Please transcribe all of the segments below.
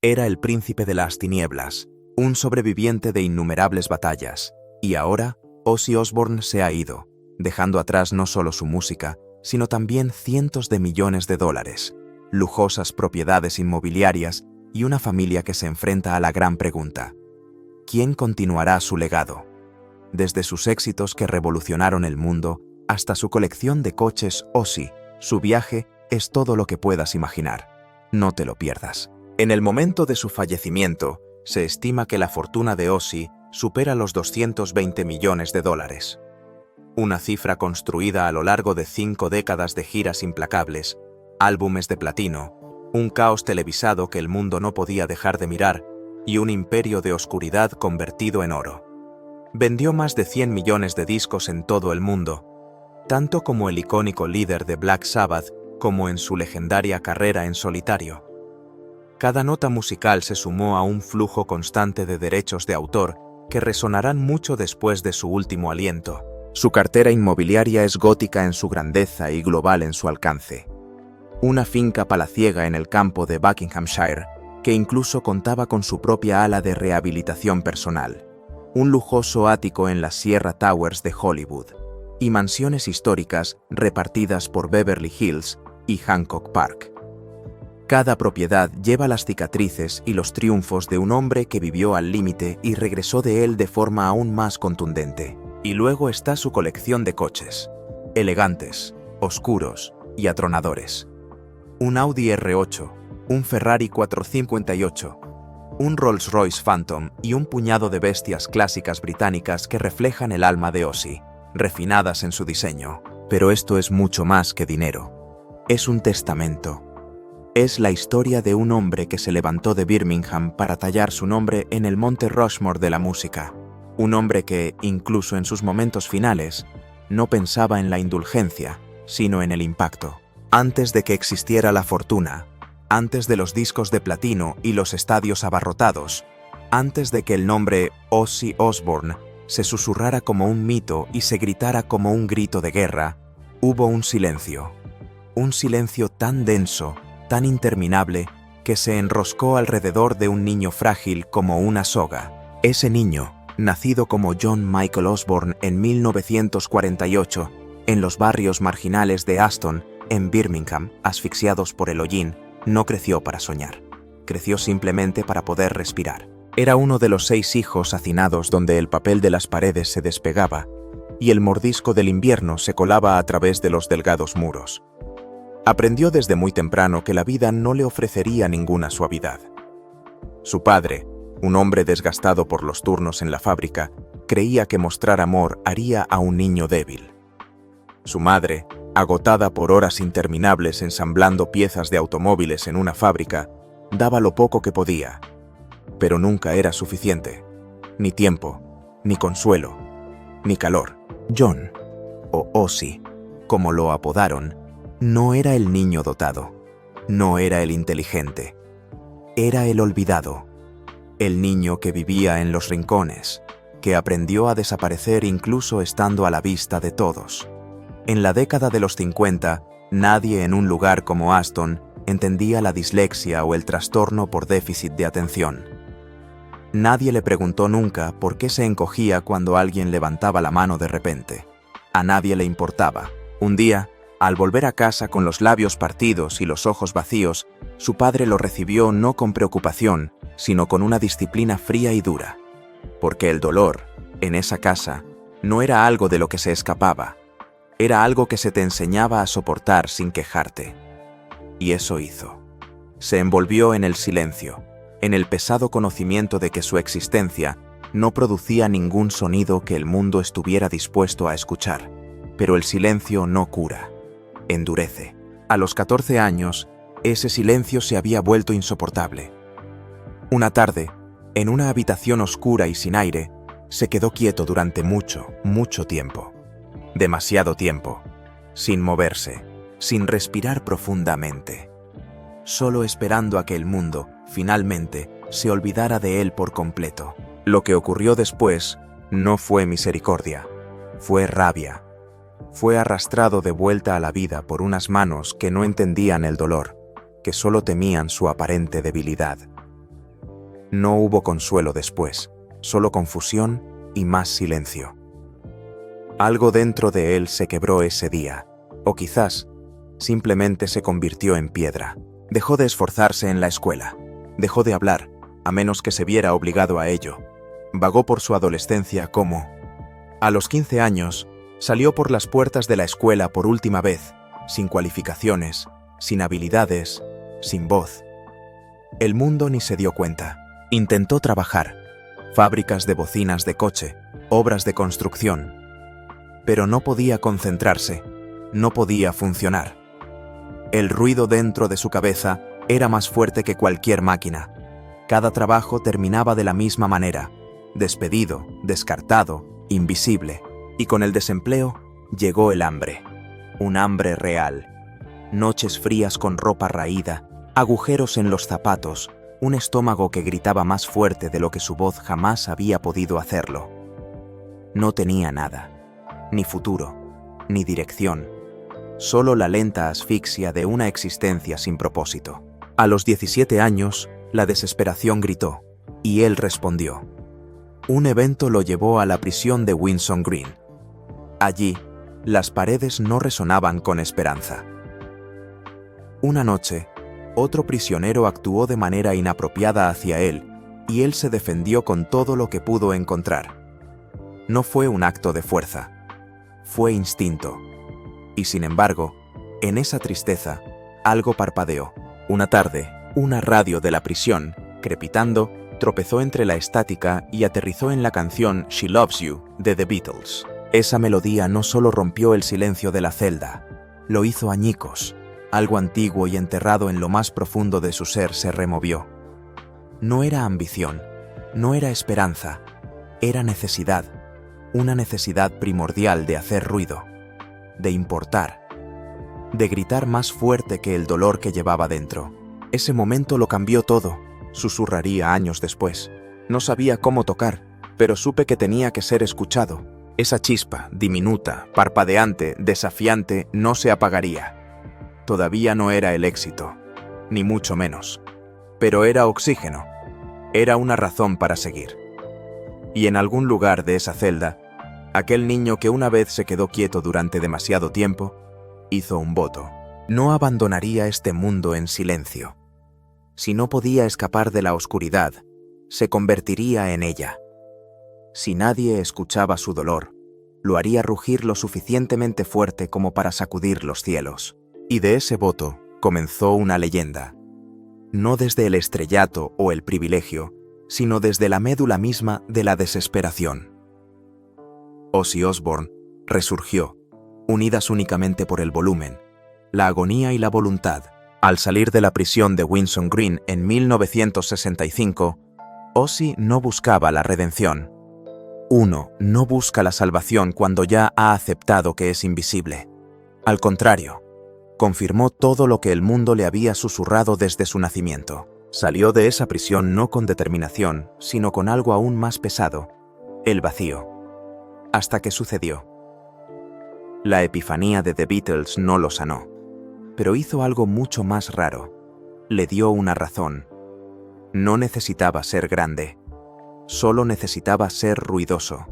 Era el príncipe de las tinieblas, un sobreviviente de innumerables batallas, y ahora Ozzy Osbourne se ha ido, dejando atrás no solo su música, sino también cientos de millones de dólares, lujosas propiedades inmobiliarias y una familia que se enfrenta a la gran pregunta: ¿quién continuará su legado? Desde sus éxitos que revolucionaron el mundo hasta su colección de coches Ozzy, su viaje es todo lo que puedas imaginar. No te lo pierdas. En el momento de su fallecimiento, se estima que la fortuna de Ozzy supera los 220 millones de dólares. Una cifra construida a lo largo de 5 décadas de giras implacables, álbumes de platino, un caos televisado que el mundo no podía dejar de mirar y un imperio de oscuridad convertido en oro. Vendió más de 100 millones de discos en todo el mundo, tanto como el icónico líder de Black Sabbath como en su legendaria carrera en solitario. Cada nota musical se sumó a un flujo constante de derechos de autor que resonarán mucho después de su último aliento. Su cartera inmobiliaria es gótica en su grandeza y global en su alcance. Una finca palaciega en el campo de Buckinghamshire, que incluso contaba con su propia ala de rehabilitación personal, un lujoso ático en las Sierra Towers de Hollywood, y mansiones históricas repartidas por Beverly Hills y Hancock Park. Cada propiedad lleva las cicatrices y los triunfos de un hombre que vivió al límite y regresó de él de forma aún más contundente. Y luego está su colección de coches, elegantes, oscuros y atronadores. Un Audi R8, un Ferrari 458, un Rolls-Royce Phantom y un puñado de bestias clásicas británicas que reflejan el alma de Ozzy, refinadas en su diseño. Pero esto es mucho más que dinero. Es un testamento. Es la historia de un hombre que se levantó de Birmingham para tallar su nombre en el Monte Rushmore de la música. Un hombre que, incluso en sus momentos finales, no pensaba en la indulgencia, sino en el impacto. Antes de que existiera la fortuna, antes de los discos de platino y los estadios abarrotados, antes de que el nombre Ozzy Osbourne se susurrara como un mito y se gritara como un grito de guerra, hubo un silencio tan denso, tan interminable, que se enroscó alrededor de un niño frágil como una soga. Ese niño, nacido como John Michael Osbourne en 1948, en los barrios marginales de Aston, en Birmingham, asfixiados por el hollín, no creció para soñar. Creció simplemente para poder respirar. Era uno de los 6 hijos hacinados donde el papel de las paredes se despegaba y el mordisco del invierno se colaba a través de los delgados muros. Aprendió desde muy temprano que la vida no le ofrecería ninguna suavidad. Su padre, un hombre desgastado por los turnos en la fábrica, creía que mostrar amor haría a un niño débil. Su madre, agotada por horas interminables ensamblando piezas de automóviles en una fábrica, daba lo poco que podía, pero nunca era suficiente. Ni tiempo, ni consuelo, ni calor. John, o Ozzy, como lo apodaron, no era el niño dotado, no era el inteligente, era el olvidado, el niño que vivía en los rincones, que aprendió a desaparecer incluso estando a la vista de todos. En la década de los 50, nadie en un lugar como Aston entendía la dislexia o el trastorno por déficit de atención. Nadie le preguntó nunca por qué se encogía cuando alguien levantaba la mano de repente. A nadie le importaba. Un día, al volver a casa con los labios partidos y los ojos vacíos, su padre lo recibió no con preocupación, sino con una disciplina fría y dura. Porque el dolor, en esa casa, no era algo de lo que se escapaba, era algo que se te enseñaba a soportar sin quejarte. Y eso hizo. Se envolvió en el silencio, en el pesado conocimiento de que su existencia no producía ningún sonido que el mundo estuviera dispuesto a escuchar. Pero el silencio no cura, endurece. A los 14 años, ese silencio se había vuelto insoportable. Una tarde, en una habitación oscura y sin aire, se quedó quieto durante mucho tiempo. Demasiado tiempo, sin moverse, sin respirar profundamente, solo esperando a que el mundo, finalmente, se olvidara de él por completo. Lo que ocurrió después no fue misericordia, fue rabia. Fue arrastrado de vuelta a la vida por unas manos que no entendían el dolor, que solo temían su aparente debilidad. No hubo consuelo después, solo confusión y más silencio. Algo dentro de él se quebró ese día, o quizás simplemente se convirtió en piedra. Dejó de esforzarse en la escuela, dejó de hablar, a menos que se viera obligado a ello. Vagó por su adolescencia como... A los 15 años, salió por las puertas de la escuela por última vez, sin cualificaciones, sin habilidades, sin voz. El mundo ni se dio cuenta. Intentó trabajar, fábricas de bocinas de coche, obras de construcción, pero no podía concentrarse, no podía funcionar. El ruido dentro de su cabeza era más fuerte que cualquier máquina. Cada trabajo terminaba de la misma manera, despedido, descartado, invisible, y con el desempleo llegó el hambre. Un hambre real. Noches frías con ropa raída, agujeros en los zapatos, un estómago que gritaba más fuerte de lo que su voz jamás había podido hacerlo. No tenía nada, ni futuro, ni dirección, solo la lenta asfixia de una existencia sin propósito. A los 17 años, la desesperación gritó, y él respondió. Un evento lo llevó a la prisión de Winson Green. Allí, las paredes no resonaban con esperanza. Una noche, otro prisionero actuó de manera inapropiada hacia él, y él se defendió con todo lo que pudo encontrar. No fue un acto de fuerza, fue instinto. Y sin embargo, en esa tristeza, algo parpadeó. Una tarde, una radio de la prisión, crepitando, tropezó entre la estática y aterrizó en la canción She Loves You de The Beatles. Esa melodía no solo rompió el silencio de la celda, lo hizo añicos. Algo antiguo y enterrado en lo más profundo de su ser se removió. No era ambición, no era esperanza, era necesidad, una necesidad primordial de hacer ruido, de importar, de gritar más fuerte que el dolor que llevaba dentro. Ese momento lo cambió todo, susurraría años después. No sabía cómo tocar, pero supe que tenía que ser escuchado. Esa chispa, diminuta, parpadeante, desafiante, no se apagaría. Todavía no era el éxito, ni mucho menos, pero era oxígeno, era una razón para seguir. Y en algún lugar de esa celda, aquel niño que una vez se quedó quieto durante demasiado tiempo, hizo un voto. No abandonaría este mundo en silencio. Si no podía escapar de la oscuridad, se convertiría en ella. Si nadie escuchaba su dolor, lo haría rugir lo suficientemente fuerte como para sacudir los cielos. Y de ese voto comenzó una leyenda. No desde el estrellato o el privilegio, sino desde la médula misma de la desesperación. Ozzy Osbourne resurgió, unidas únicamente por el volumen, la agonía y la voluntad. Al salir de la prisión de Winson Green en 1965, Ozzy no buscaba la redención. Uno no busca la salvación cuando ya ha aceptado que es invisible. Al contrario, confirmó todo lo que el mundo le había susurrado desde su nacimiento. Salió de esa prisión no con determinación, sino con algo aún más pesado, el vacío. Hasta que sucedió. La epifanía de The Beatles no lo sanó, pero hizo algo mucho más raro. Le dio una razón. No necesitaba ser grande, solo necesitaba ser ruidoso,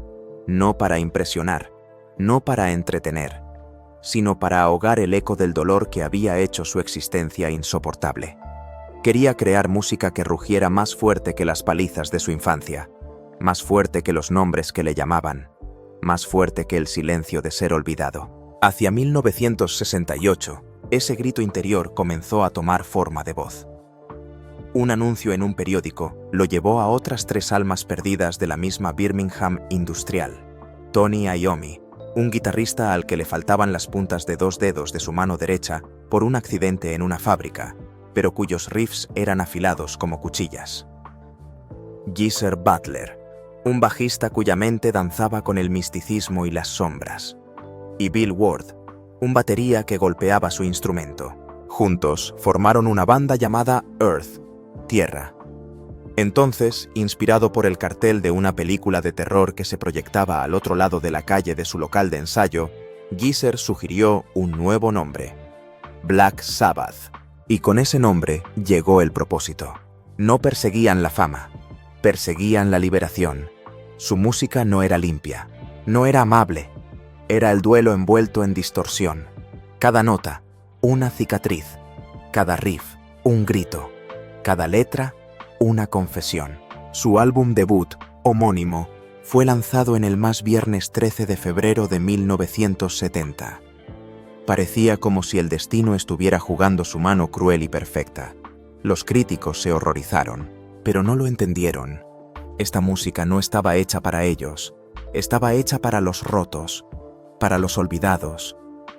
no para impresionar, no para entretener, sino para ahogar el eco del dolor que había hecho su existencia insoportable. Quería crear música que rugiera más fuerte que las palizas de su infancia, más fuerte que los nombres que le llamaban, más fuerte que el silencio de ser olvidado. Hacia 1968, ese grito interior comenzó a tomar forma de voz. Un anuncio en un periódico lo llevó a otras 3 almas perdidas de la misma Birmingham industrial. Tony Iommi, un guitarrista al que le faltaban las puntas de 2 dedos de su mano derecha por un accidente en una fábrica, pero cuyos riffs eran afilados como cuchillas. Geezer Butler, un bajista cuya mente danzaba con el misticismo y las sombras. Y Bill Ward, un batería que golpeaba su instrumento. Juntos formaron una banda llamada Earth, Tierra. Entonces, inspirado por el cartel de una película de terror que se proyectaba al otro lado de la calle de su local de ensayo, Geezer sugirió un nuevo nombre, Black Sabbath. Y con ese nombre llegó el propósito. No perseguían la fama, perseguían la liberación. Su música no era limpia, no era amable, era el duelo envuelto en distorsión. Cada nota, una cicatriz, cada riff, un grito, cada letra, una confesión. Su álbum debut, homónimo, fue lanzado en el viernes 13 de febrero de 1970. Parecía como si el destino estuviera jugando su mano cruel y perfecta. Los críticos se horrorizaron, pero no lo entendieron. Esta música no estaba hecha para ellos, estaba hecha para los rotos, para los olvidados,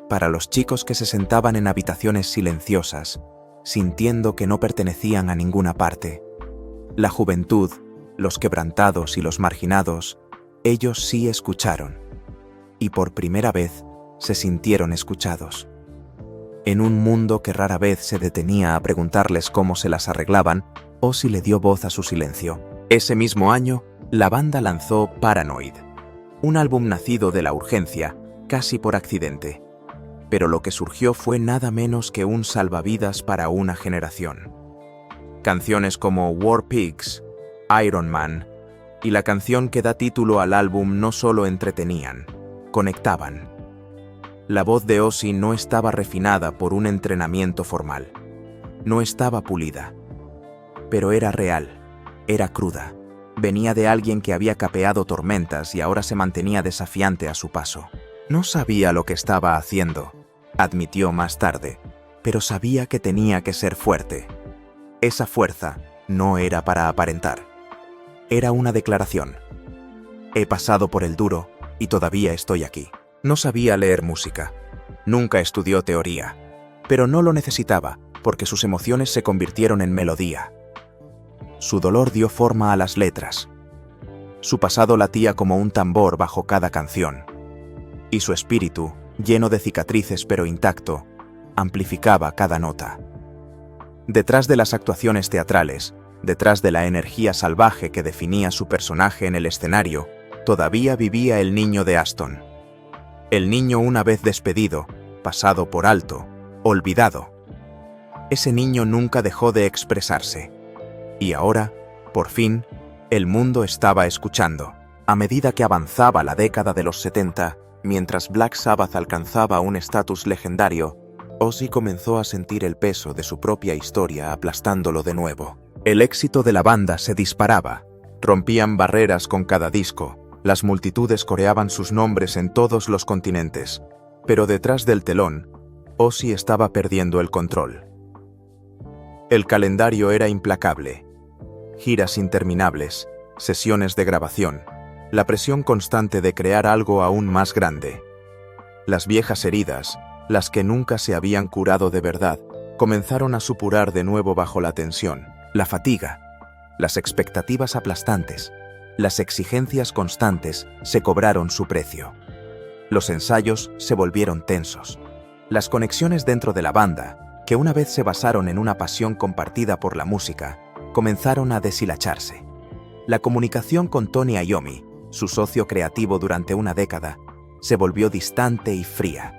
para los chicos que se sentaban en habitaciones silenciosas, sintiendo que no pertenecían a ninguna parte. La juventud, los quebrantados y los marginados, ellos sí escucharon, y por primera vez se sintieron escuchados. En un mundo que rara vez se detenía a preguntarles cómo se las arreglaban, Ozzy le dio voz a su silencio. Ese mismo año, la banda lanzó Paranoid, un álbum nacido de la urgencia, casi por accidente. Pero lo que surgió fue nada menos que un salvavidas para una generación. Canciones como War Pigs, Iron Man y la canción que da título al álbum no solo entretenían, conectaban. La voz de Ozzy no estaba refinada por un entrenamiento formal, no estaba pulida, pero era real, era cruda. Venía de alguien que había capeado tormentas y ahora se mantenía desafiante a su paso. No sabía lo que estaba haciendo, admitió más tarde, pero sabía que tenía que ser fuerte. Esa fuerza no era para aparentar. Era una declaración. He pasado por el duro y todavía estoy aquí. No sabía leer música. Nunca estudió teoría. Pero no lo necesitaba, porque sus emociones se convirtieron en melodía. Su dolor dio forma a las letras. Su pasado latía como un tambor bajo cada canción. Y su espíritu, lleno de cicatrices pero intacto, amplificaba cada nota. Detrás de las actuaciones teatrales, detrás de la energía salvaje que definía su personaje en el escenario, todavía vivía el niño de Aston. El niño una vez despedido, pasado por alto, olvidado. Ese niño nunca dejó de expresarse. Y ahora, por fin, el mundo estaba escuchando. A medida que avanzaba la década de los 70, mientras Black Sabbath alcanzaba un estatus legendario, Ozzy comenzó a sentir el peso de su propia historia aplastándolo de nuevo. El éxito de la banda se disparaba. Rompían barreras con cada disco. Las multitudes coreaban sus nombres en todos los continentes. Pero detrás del telón, Ozzy estaba perdiendo el control. El calendario era implacable. Giras interminables, sesiones de grabación, la presión constante de crear algo aún más grande. Las viejas heridas, las que nunca se habían curado de verdad, comenzaron a supurar de nuevo bajo la tensión, la fatiga, las expectativas aplastantes, las exigencias constantes se cobraron su precio. Los ensayos se volvieron tensos. Las conexiones dentro de la banda, que una vez se basaron en una pasión compartida por la música, comenzaron a deshilacharse. La comunicación con Tony Iommi, su socio creativo durante una década, se volvió distante y fría.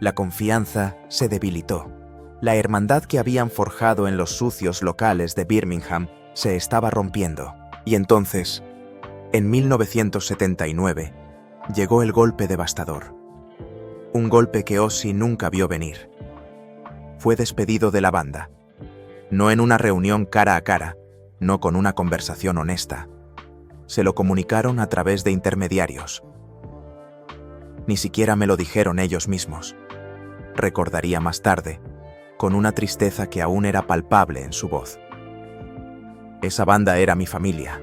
La confianza se debilitó. La hermandad que habían forjado en los sucios locales de Birmingham se estaba rompiendo. Y entonces, en 1979, llegó el golpe devastador. Un golpe que Ozzy nunca vio venir. Fue despedido de la banda. No en una reunión cara a cara, no con una conversación honesta. Se lo comunicaron a través de intermediarios. Ni siquiera me lo dijeron ellos mismos. Recordaría más tarde, con una tristeza que aún era palpable en su voz. Esa banda era mi familia.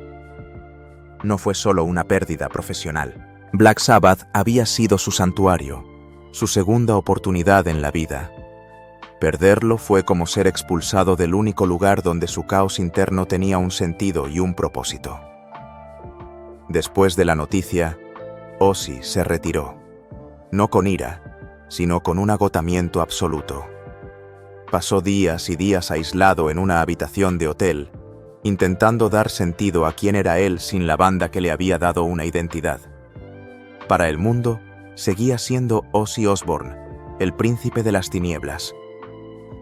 No fue solo una pérdida profesional. Black Sabbath había sido su santuario, su segunda oportunidad en la vida. Perderlo fue como ser expulsado del único lugar donde su caos interno tenía un sentido y un propósito. Después de la noticia, Ozzy se retiró. No con ira, sino con un agotamiento absoluto. Pasó días y días aislado en una habitación de hotel, intentando dar sentido a quién era él sin la banda que le había dado una identidad. Para el mundo, seguía siendo Ozzy Osbourne, el príncipe de las tinieblas.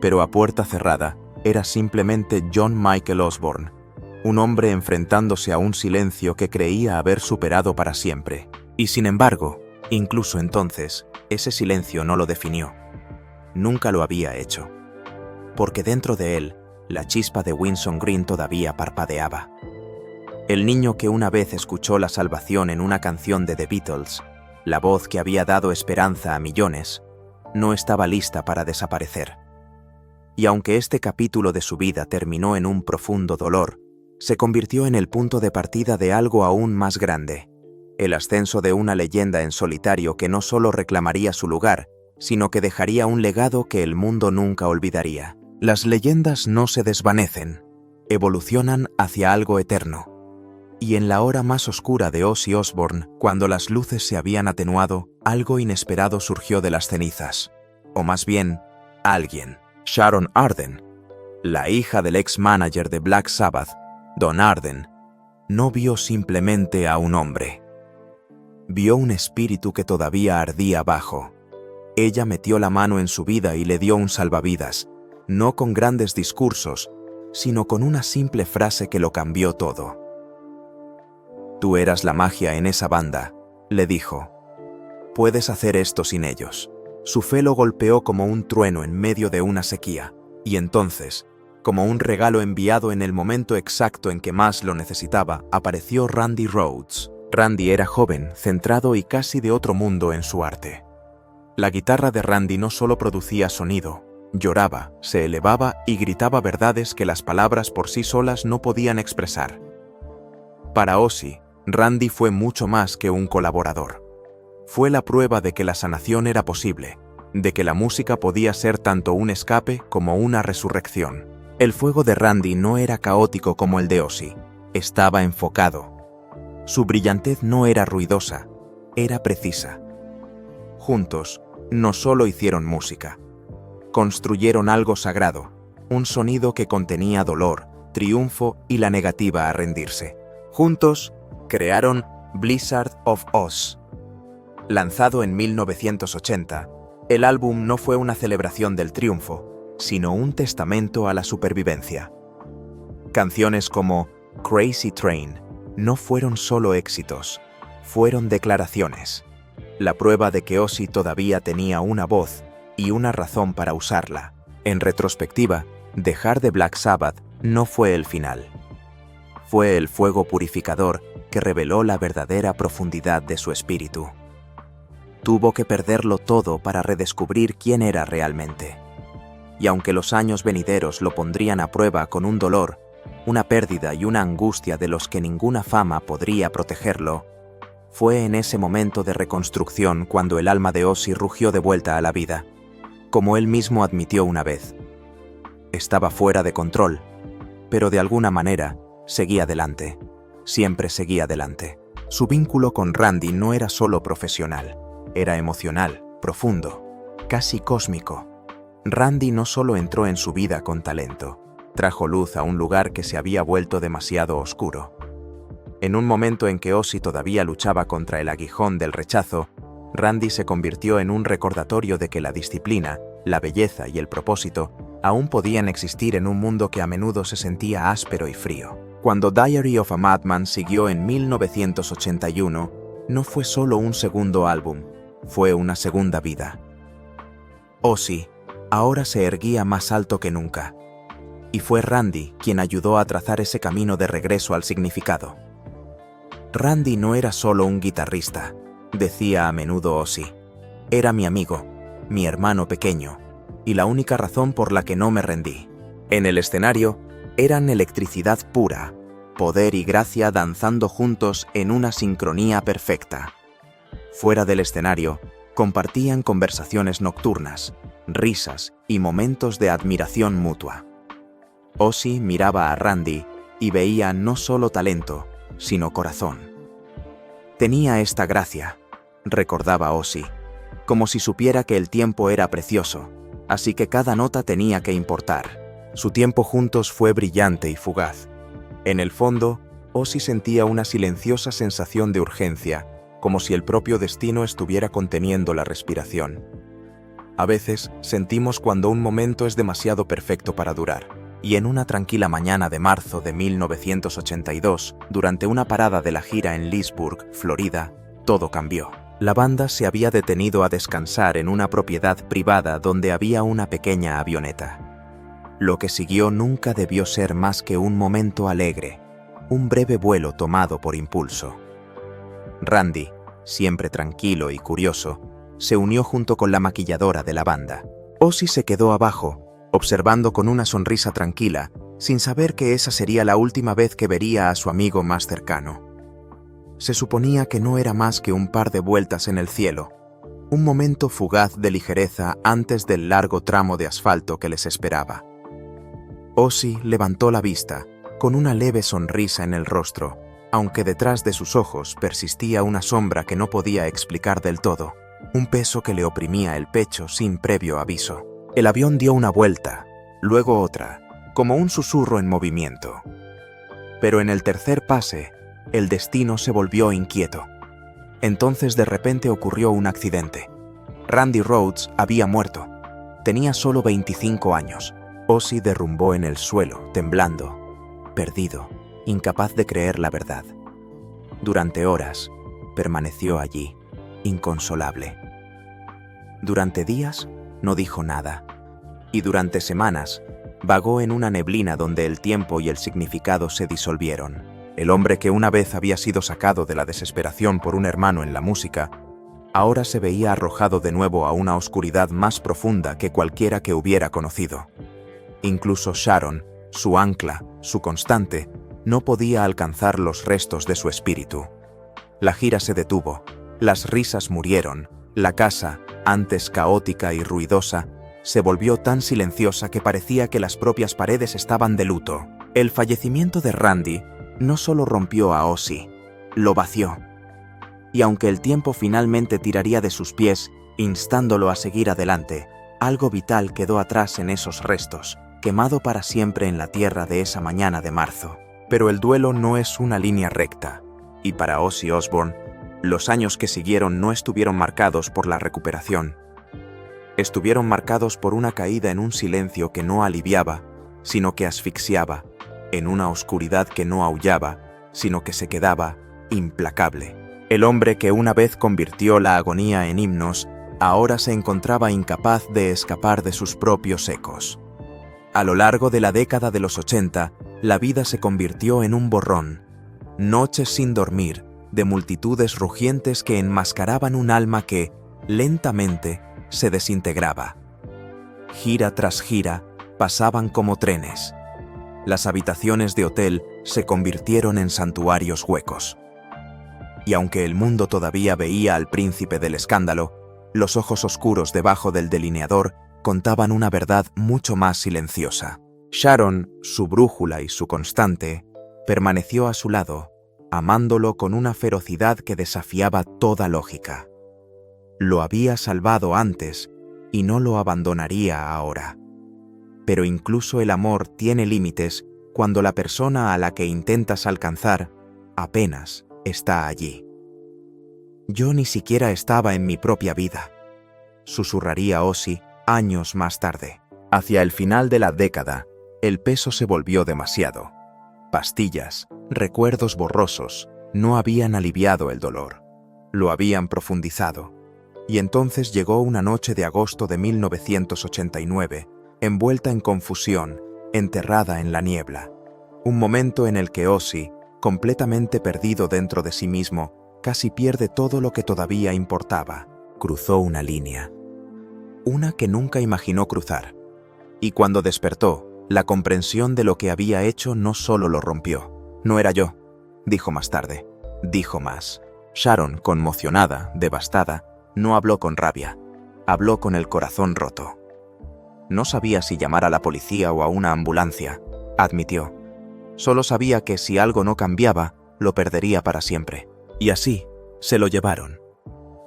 Pero a puerta cerrada, era simplemente John Michael Osbourne, un hombre enfrentándose a un silencio que creía haber superado para siempre. Y sin embargo, incluso entonces, ese silencio no lo definió. Nunca lo había hecho. Porque dentro de él, la chispa de Winson Green todavía parpadeaba. El niño que una vez escuchó la salvación en una canción de The Beatles, la voz que había dado esperanza a millones, no estaba lista para desaparecer. Y aunque este capítulo de su vida terminó en un profundo dolor, se convirtió en el punto de partida de algo aún más grande, el ascenso de una leyenda en solitario que no solo reclamaría su lugar, sino que dejaría un legado que el mundo nunca olvidaría. Las leyendas no se desvanecen, evolucionan hacia algo eterno. Y en la hora más oscura de Ozzy Osbourne, cuando las luces se habían atenuado, algo inesperado surgió de las cenizas. O más bien, alguien. Sharon Arden, la hija del ex-manager de Black Sabbath, Don Arden, no vio simplemente a un hombre. Vio un espíritu que todavía ardía abajo. Ella metió la mano en su vida y le dio un salvavidas, no con grandes discursos, sino con una simple frase que lo cambió todo. «Tú eras la magia en esa banda», le dijo. «Puedes hacer esto sin ellos». Su fe lo golpeó como un trueno en medio de una sequía, y entonces, como un regalo enviado en el momento exacto en que más lo necesitaba, apareció Randy Rhoads. Randy era joven, centrado y casi de otro mundo en su arte. La guitarra de Randy no solo producía sonido, lloraba, se elevaba y gritaba verdades que las palabras por sí solas no podían expresar. Para Ozzy, Randy fue mucho más que un colaborador. Fue la prueba de que la sanación era posible, de que la música podía ser tanto un escape como una resurrección. El fuego de Randy no era caótico como el de Ozzy, estaba enfocado. Su brillantez no era ruidosa, era precisa. Juntos, no solo hicieron música, construyeron algo sagrado, un sonido que contenía dolor, triunfo y la negativa a rendirse. Juntos, crearon Blizzard of Ozz. Lanzado en 1980, el álbum no fue una celebración del triunfo, sino un testamento a la supervivencia. Canciones como Crazy Train no fueron solo éxitos, fueron declaraciones, la prueba de que Ozzy todavía tenía una voz y una razón para usarla. En retrospectiva, dejar de Black Sabbath no fue el final. Fue el fuego purificador que reveló la verdadera profundidad de su espíritu. Tuvo que perderlo todo para redescubrir quién era realmente. Y aunque los años venideros lo pondrían a prueba con un dolor, una pérdida y una angustia de los que ninguna fama podría protegerlo, fue en ese momento de reconstrucción cuando el alma de Ozzy rugió de vuelta a la vida, como él mismo admitió una vez. Estaba fuera de control, pero de alguna manera seguía adelante, siempre seguía adelante. Su vínculo con Randy no era solo profesional. Era emocional, profundo, casi cósmico. Randy no solo entró en su vida con talento, trajo luz a un lugar que se había vuelto demasiado oscuro. En un momento en que Ozzy todavía luchaba contra el aguijón del rechazo, Randy se convirtió en un recordatorio de que la disciplina, la belleza y el propósito aún podían existir en un mundo que a menudo se sentía áspero y frío. Cuando Diary of a Madman siguió en 1981, no fue solo un segundo álbum, fue una segunda vida. Ozzy ahora se erguía más alto que nunca, y fue Randy quien ayudó a trazar ese camino de regreso al significado. Randy no era solo un guitarrista, decía a menudo Ozzy. Era mi amigo, mi hermano pequeño, y la única razón por la que no me rendí. En el escenario, eran electricidad pura, poder y gracia danzando juntos en una sincronía perfecta. Fuera del escenario, compartían conversaciones nocturnas, risas y momentos de admiración mutua. Ozzy miraba a Randy y veía no solo talento, sino corazón. Tenía esta gracia, recordaba Ozzy, como si supiera que el tiempo era precioso, así que cada nota tenía que importar. Su tiempo juntos fue brillante y fugaz. En el fondo, Ozzy sentía una silenciosa sensación de urgencia, como si el propio destino estuviera conteniendo la respiración. A veces sentimos cuando un momento es demasiado perfecto para durar, y en una tranquila mañana de marzo de 1982, durante una parada de la gira en Leesburg, Florida, todo cambió. La banda se había detenido a descansar en una propiedad privada donde había una pequeña avioneta. Lo que siguió nunca debió ser más que un momento alegre, un breve vuelo tomado por impulso. Randy, siempre tranquilo y curioso, se unió junto con la maquilladora de la banda. Ozzy se quedó abajo, observando con una sonrisa tranquila, sin saber que esa sería la última vez que vería a su amigo más cercano. Se suponía que no era más que un par de vueltas en el cielo, un momento fugaz de ligereza antes del largo tramo de asfalto que les esperaba. Ozzy levantó la vista, con una leve sonrisa en el rostro, aunque detrás de sus ojos persistía una sombra que no podía explicar del todo, un peso que le oprimía el pecho sin previo aviso. El avión dio una vuelta, luego otra, como un susurro en movimiento. Pero en el tercer pase, el destino se volvió inquieto. Entonces de repente ocurrió un accidente. Randy Rhoads había muerto. Tenía solo 25 años. Ozzy derrumbó en el suelo, temblando, perdido, incapaz de creer la verdad. Durante horas, permaneció allí, inconsolable. Durante días, no dijo nada. Y durante semanas, vagó en una neblina donde el tiempo y el significado se disolvieron. El hombre que una vez había sido sacado de la desesperación por un hermano en la música, ahora se veía arrojado de nuevo a una oscuridad más profunda que cualquiera que hubiera conocido. Incluso Sharon, su ancla, su constante, no podía alcanzar los restos de su espíritu. La gira se detuvo, las risas murieron, la casa, antes caótica y ruidosa, se volvió tan silenciosa que parecía que las propias paredes estaban de luto. El fallecimiento de Randy no solo rompió a Ozzy, lo vació. Y aunque el tiempo finalmente tiraría de sus pies, instándolo a seguir adelante, algo vital quedó atrás en esos restos, quemado para siempre en la tierra de esa mañana de marzo. Pero el duelo no es una línea recta, y para Ozzy Osbourne, los años que siguieron no estuvieron marcados por la recuperación. Estuvieron marcados por una caída en un silencio que no aliviaba, sino que asfixiaba, en una oscuridad que no aullaba, sino que se quedaba implacable. El hombre que una vez convirtió la agonía en himnos, ahora se encontraba incapaz de escapar de sus propios ecos. A lo largo de la década de los 80, la vida se convirtió en un borrón, noches sin dormir, de multitudes rugientes que enmascaraban un alma que, lentamente, se desintegraba. Gira tras gira, pasaban como trenes. Las habitaciones de hotel se convirtieron en santuarios huecos. Y aunque el mundo todavía veía al príncipe del escándalo, los ojos oscuros debajo del delineador contaban una verdad mucho más silenciosa. Sharon, su brújula y su constante, permaneció a su lado, amándolo con una ferocidad que desafiaba toda lógica. Lo había salvado antes y no lo abandonaría ahora. Pero incluso el amor tiene límites cuando la persona a la que intentas alcanzar apenas está allí. Yo ni siquiera estaba en mi propia vida, susurraría Ozzy años más tarde. Hacia el final de la década, el peso se volvió demasiado. Pastillas, recuerdos borrosos, no habían aliviado el dolor, lo habían profundizado. Y entonces llegó una noche de agosto de 1989, envuelta en confusión, enterrada en la niebla. Un momento en el que Ozzy, completamente perdido dentro de sí mismo, casi pierde todo lo que todavía importaba. Cruzó una línea. Una que nunca imaginó cruzar. Y cuando despertó, la comprensión de lo que había hecho no solo lo rompió. No era yo, dijo más tarde. Dijo más. Sharon, conmocionada, devastada, no habló con rabia. Habló con el corazón roto. No sabía si llamar a la policía o a una ambulancia, admitió. Solo sabía que si algo no cambiaba, lo perdería para siempre. Y así, se lo llevaron.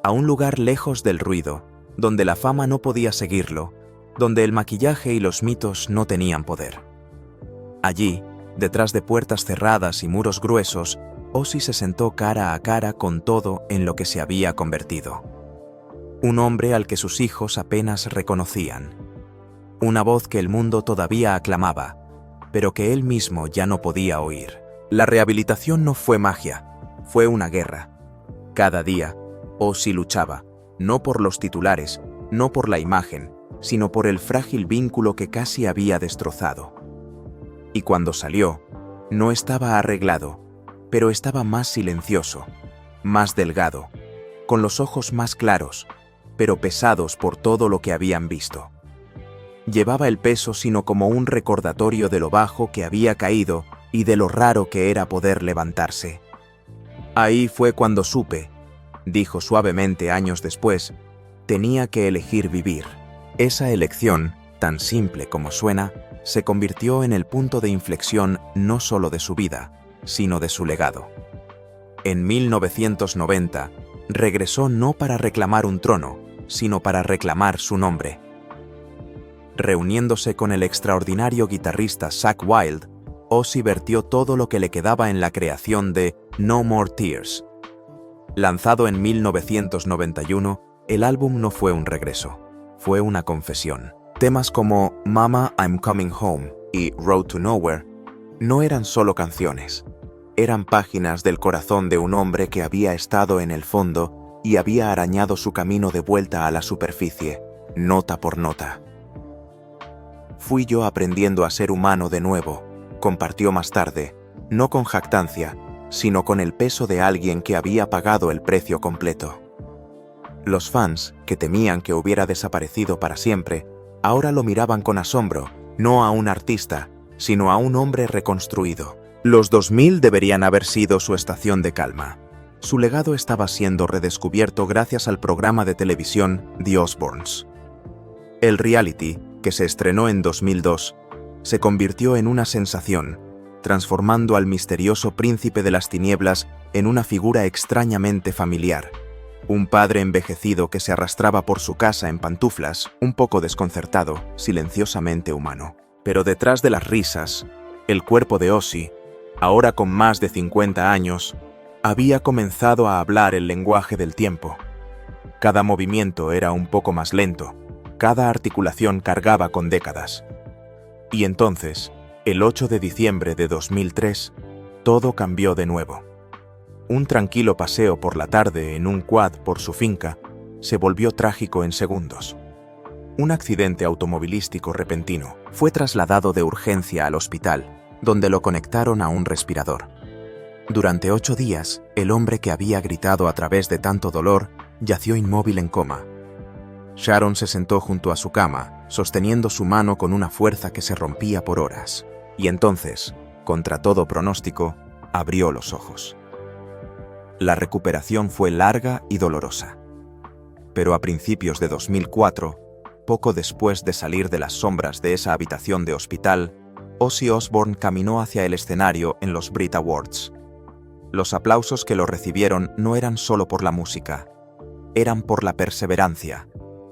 A un lugar lejos del ruido, donde la fama no podía seguirlo, donde el maquillaje y los mitos no tenían poder. Allí, detrás de puertas cerradas y muros gruesos, Ozzy se sentó cara a cara con todo en lo que se había convertido. Un hombre al que sus hijos apenas reconocían. Una voz que el mundo todavía aclamaba, pero que él mismo ya no podía oír. La rehabilitación no fue magia, fue una guerra. Cada día, Ozzy luchaba, no por los titulares, no por la imagen, sino por el frágil vínculo que casi había destrozado. Y cuando salió, no estaba arreglado, pero estaba más silencioso, más delgado, con los ojos más claros, pero pesados por todo lo que habían visto. Llevaba el peso sino como un recordatorio de lo bajo que había caído y de lo raro que era poder levantarse. Ahí fue cuando supe, dijo suavemente años después, tenía que elegir vivir. Esa elección, tan simple como suena, se convirtió en el punto de inflexión no solo de su vida, sino de su legado. En 1990, regresó no para reclamar un trono, sino para reclamar su nombre. Reuniéndose con el extraordinario guitarrista Zakk Wylde, Ozzy vertió todo lo que le quedaba en la creación de No More Tears. Lanzado en 1991, el álbum no fue un regreso, fue una confesión. Temas como Mama, I'm Coming Home y Road to Nowhere no eran solo canciones, eran páginas del corazón de un hombre que había estado en el fondo y había arañado su camino de vuelta a la superficie, nota por nota. Fui yo aprendiendo a ser humano de nuevo, compartió más tarde, no con jactancia, sino con el peso de alguien que había pagado el precio completo. Los fans, que temían que hubiera desaparecido para siempre, ahora lo miraban con asombro, no a un artista, sino a un hombre reconstruido. Los 2000 deberían haber sido su estación de calma. Su legado estaba siendo redescubierto gracias al programa de televisión The Osbournes. El reality, que se estrenó en 2002, se convirtió en una sensación, transformando al misterioso príncipe de las tinieblas en una figura extrañamente familiar. Un padre envejecido que se arrastraba por su casa en pantuflas, un poco desconcertado, silenciosamente humano. Pero detrás de las risas, el cuerpo de Ozzy, ahora con más de 50 años, había comenzado a hablar el lenguaje del tiempo. Cada movimiento era un poco más lento, cada articulación cargaba con décadas. Y entonces, el 8 de diciembre de 2003, todo cambió de nuevo. Un tranquilo paseo por la tarde en un quad por su finca se volvió trágico en segundos. Un accidente automovilístico repentino fue trasladado de urgencia al hospital, donde lo conectaron a un respirador. Durante 8 días, el hombre que había gritado a través de tanto dolor yació inmóvil en coma. Sharon se sentó junto a su cama, sosteniendo su mano con una fuerza que se rompía por horas. Y entonces, contra todo pronóstico, abrió los ojos. La recuperación fue larga y dolorosa. Pero a principios de 2004, poco después de salir de las sombras de esa habitación de hospital, Ozzy Osbourne caminó hacia el escenario en los Brit Awards. Los aplausos que lo recibieron no eran solo por la música, eran por la perseverancia,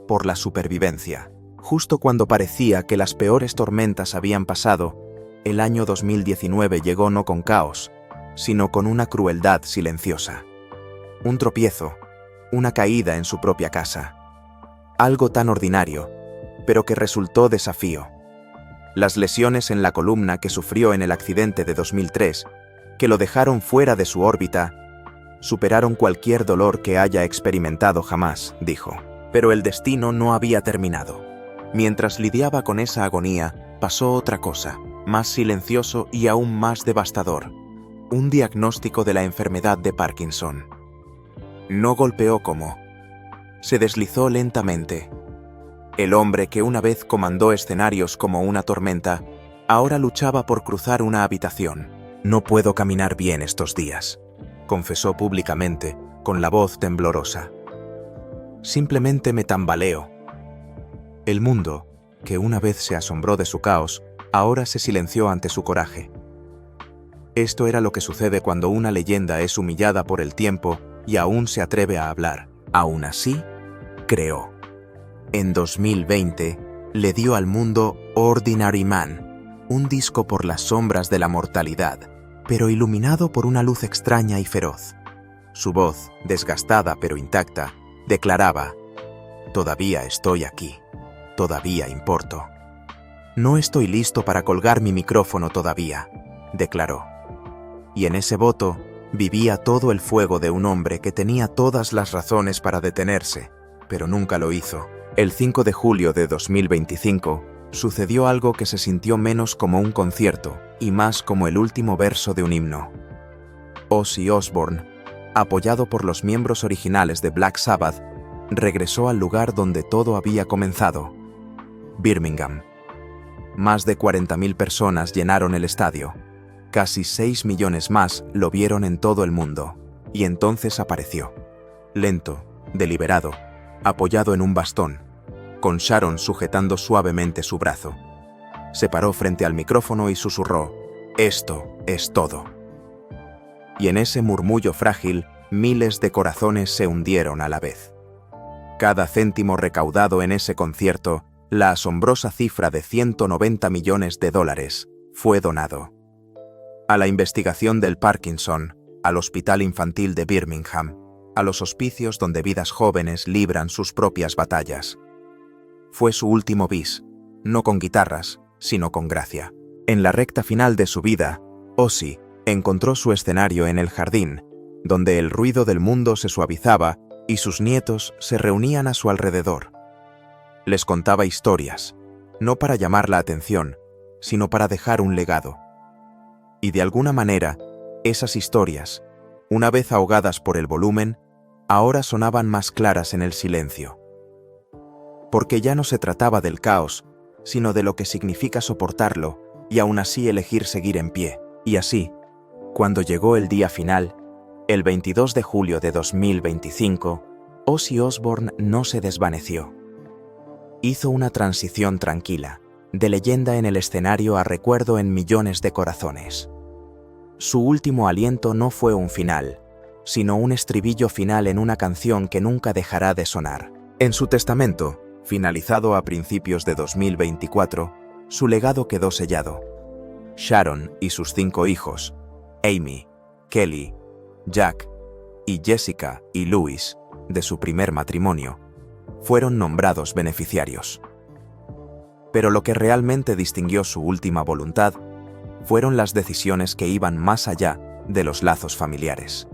por la supervivencia. Justo cuando parecía que las peores tormentas habían pasado, el año 2019 llegó no con caos, sino con una crueldad silenciosa. Un tropiezo, una caída en su propia casa. Algo tan ordinario, pero que resultó desafío. Las lesiones en la columna que sufrió en el accidente de 2003, que lo dejaron fuera de su órbita, superaron cualquier dolor que haya experimentado jamás, dijo. Pero el destino no había terminado. Mientras lidiaba con esa agonía, pasó otra cosa, más silencioso y aún más devastador. Un diagnóstico de la enfermedad de Parkinson. No golpeó como. Se deslizó lentamente. El hombre que una vez comandó escenarios como una tormenta, ahora luchaba por cruzar una habitación. No puedo caminar bien estos días, confesó públicamente, con la voz temblorosa. Simplemente me tambaleo. El mundo, que una vez se asombró de su caos, ahora se silenció ante su coraje. Esto era lo que sucede cuando una leyenda es humillada por el tiempo y aún se atreve a hablar. Aún así, creó. En 2020, le dio al mundo Ordinary Man, un disco por las sombras de la mortalidad, pero iluminado por una luz extraña y feroz. Su voz, desgastada pero intacta, declaraba: «Todavía estoy aquí, todavía importo». No estoy listo para colgar mi micrófono todavía, declaró. Y en ese voto vivía todo el fuego de un hombre que tenía todas las razones para detenerse, pero nunca lo hizo. El 5 de julio de 2025 sucedió algo que se sintió menos como un concierto y más como el último verso de un himno. Ozzy Osbourne, apoyado por los miembros originales de Black Sabbath, regresó al lugar donde todo había comenzado, Birmingham. Más de 40.000 personas llenaron el estadio. Casi 6 millones más lo vieron en todo el mundo. Y entonces apareció. Lento, deliberado, apoyado en un bastón, con Sharon sujetando suavemente su brazo. Se paró frente al micrófono y susurró: «Esto es todo». Y en ese murmullo frágil, miles de corazones se hundieron a la vez. Cada céntimo recaudado en ese concierto, la asombrosa cifra de $190 millones, fue donado a la investigación del Parkinson, al Hospital Infantil de Birmingham, a los hospicios donde vidas jóvenes libran sus propias batallas. Fue su último bis, no con guitarras, sino con gracia. En la recta final de su vida, Ozzy encontró su escenario en el jardín, donde el ruido del mundo se suavizaba y sus nietos se reunían a su alrededor. Les contaba historias, no para llamar la atención, sino para dejar un legado. Y de alguna manera, esas historias, una vez ahogadas por el volumen, ahora sonaban más claras en el silencio. Porque ya no se trataba del caos, sino de lo que significa soportarlo y aún así elegir seguir en pie. Y así, cuando llegó el día final, el 22 de julio de 2025, Ozzy Osbourne no se desvaneció. Hizo una transición tranquila, de leyenda en el escenario a recuerdo en millones de corazones. Su último aliento no fue un final, sino un estribillo final en una canción que nunca dejará de sonar. En su testamento, finalizado a principios de 2024, su legado quedó sellado. Sharon y sus 5 hijos, Amy, Kelly, Jack y Jessica y Louis, de su primer matrimonio, fueron nombrados beneficiarios. Pero lo que realmente distinguió su última voluntad fueron las decisiones que iban más allá de los lazos familiares.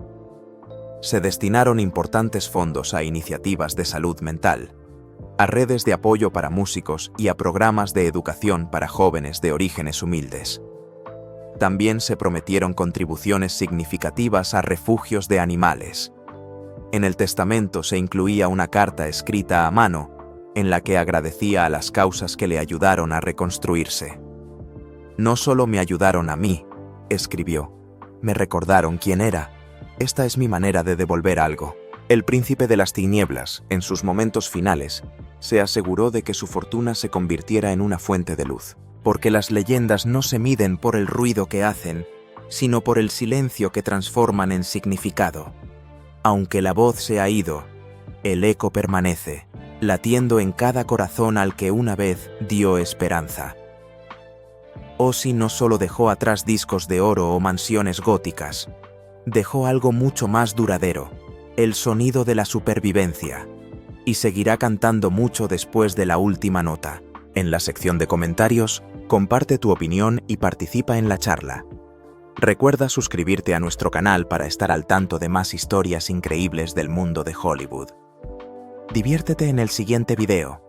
Se destinaron importantes fondos a iniciativas de salud mental, a redes de apoyo para músicos y a programas de educación para jóvenes de orígenes humildes. También se prometieron contribuciones significativas a refugios de animales. En el testamento se incluía una carta escrita a mano en la que agradecía a las causas que le ayudaron a reconstruirse. «No solo me ayudaron a mí», escribió, «me recordaron quién era. Esta es mi manera de devolver algo». El príncipe de las tinieblas, en sus momentos finales, se aseguró de que su fortuna se convirtiera en una fuente de luz. Porque las leyendas no se miden por el ruido que hacen, sino por el silencio que transforman en significado. Aunque la voz se ha ido, el eco permanece, latiendo en cada corazón al que una vez dio esperanza. Ozzy no solo dejó atrás discos de oro o mansiones góticas, dejó algo mucho más duradero, el sonido de la supervivencia, y seguirá cantando mucho después de la última nota. En la sección de comentarios, comparte tu opinión y participa en la charla. Recuerda suscribirte a nuestro canal para estar al tanto de más historias increíbles del mundo de Hollywood. Diviértete en el siguiente video.